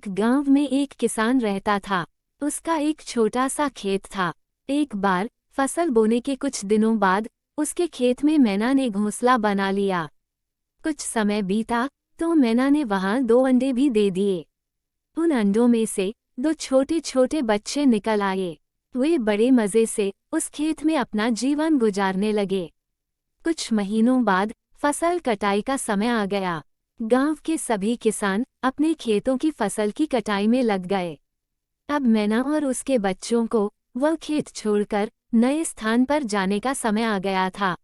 एक गांव में एक किसान रहता था। उसका एक छोटा सा खेत था। एक बार फसल बोने के कुछ दिनों बाद उसके खेत में मैना ने घोंसला बना लिया। कुछ समय बीता तो मैना ने वहां 2 अंडे भी दे दिए। उन अंडों में से 2 छोटे छोटे बच्चे निकल आए। वे बड़े मजे से उस खेत में अपना जीवन गुजारने लगे। कुछ महीनों बाद फसल कटाई का समय आ गया। गांव के सभी किसान अपने खेतों की फसल की कटाई में लग गए। अब मैना और उसके बच्चों को वह खेत छोड़कर नए स्थान पर जाने का समय आ गया था।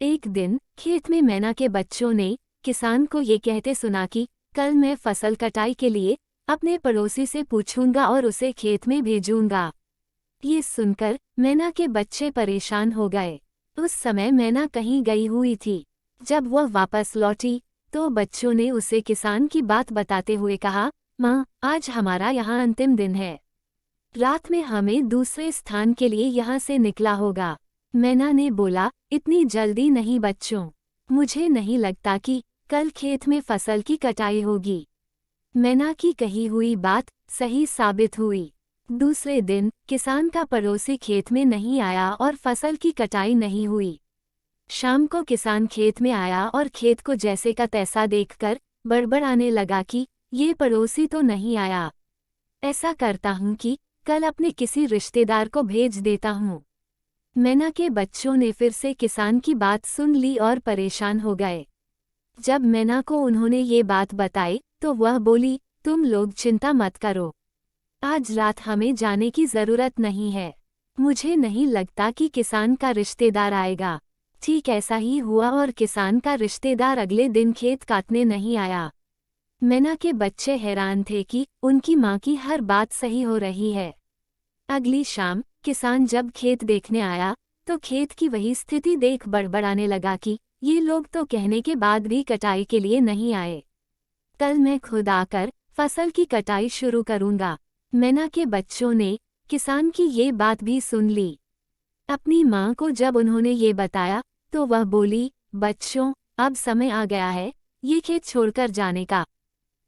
एक दिन खेत में मैना के बच्चों ने किसान को ये कहते सुना कि कल मैं फसल कटाई के लिए अपने पड़ोसी से पूछूंगा और उसे खेत में भेजूंगा। ये सुनकर मैना के बच्चे परेशान हो गए। उस समय मैना कहीं गई हुई थी। जब वह वापस लौटी तो बच्चों ने उसे किसान की बात बताते हुए कहा, माँ, आज हमारा यहाँ अंतिम दिन है। रात में हमें दूसरे स्थान के लिए यहाँ से निकला होगा। मैना ने बोला, इतनी जल्दी नहीं बच्चों, मुझे नहीं लगता कि कल खेत में फसल की कटाई होगी। मैना की कही हुई बात सही साबित हुई। दूसरे दिन किसान का पड़ोसी खेत में नहीं आया और फसल की कटाई नहीं हुई। शाम को किसान खेत में आया और खेत को जैसे का तैसा देखकर बड़बड़ाने लगा कि ये पड़ोसी तो नहीं आया। ऐसा करता हूँ कि कल अपने किसी रिश्तेदार को भेज देता हूँ। मैना के बच्चों ने फिर से किसान की बात सुन ली और परेशान हो गए। जब मैना को उन्होंने ये बात बताई तो वह बोली, तुम लोग चिंता मत करो, आज रात हमें जाने की जरूरत नहीं है। मुझे नहीं लगता कि किसान का रिश्तेदार आएगा। ठीक ऐसा ही हुआ और किसान का रिश्तेदार अगले दिन खेत काटने नहीं आया। मैना के बच्चे हैरान थे कि उनकी माँ की हर बात सही हो रही है। अगली शाम किसान जब खेत देखने आया तो खेत की वही स्थिति देख बड़बड़ाने लगा कि ये लोग तो कहने के बाद भी कटाई के लिए नहीं आए। कल मैं खुद आकर फसल की कटाई शुरू करूंगा। मैना के बच्चों ने किसान की ये बात भी सुन ली। अपनी माँ को जब उन्होंने ये बताया तो वह बोली, बच्चों, अब समय आ गया है ये खेत छोड़कर जाने का।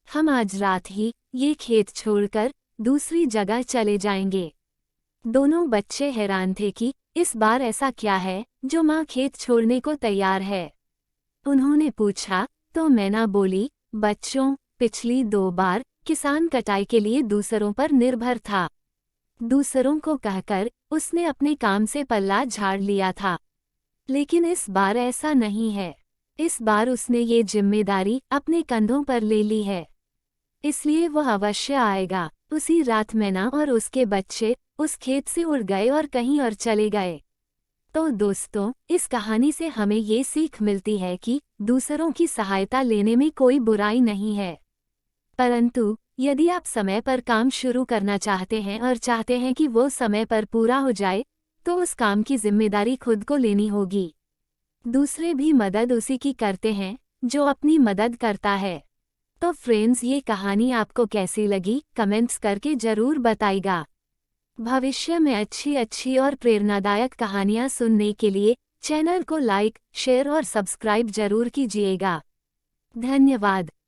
हम आज रात ही ये खेत छोड़कर दूसरी जगह चले जाएंगे। दोनों बच्चे हैरान थे कि इस बार ऐसा क्या है जो माँ खेत छोड़ने को तैयार है। उन्होंने पूछा तो मैना बोली, बच्चों, पिछली 2 बार किसान कटाई के लिए दूसरों पर निर्भर था। दूसरों को कहकर उसने अपने काम से पल्ला झाड़ लिया था। लेकिन इस बार ऐसा नहीं है। इस बार उसने ये जिम्मेदारी अपने कंधों पर ले ली है, इसलिए वह अवश्य आएगा। उसी रात मैना और उसके बच्चे उस खेत से उड़ गए और कहीं और चले गए। तो दोस्तों, इस कहानी से हमें ये सीख मिलती है कि दूसरों की सहायता लेने में कोई बुराई नहीं है, परंतु यदि आप समय पर काम शुरू करना चाहते हैं और चाहते हैं कि वो समय पर पूरा हो जाए, तो उस काम की जिम्मेदारी खुद को लेनी होगी। दूसरे भी मदद उसी की करते हैं जो अपनी मदद करता है। तो फ्रेंड्स, ये कहानी आपको कैसी लगी कमेंट्स करके जरूर बताइएगा। भविष्य में अच्छी और प्रेरणादायक कहानियाँ सुनने के लिए चैनल को लाइक, शेयर और सब्सक्राइब जरूर कीजिएगा। धन्यवाद।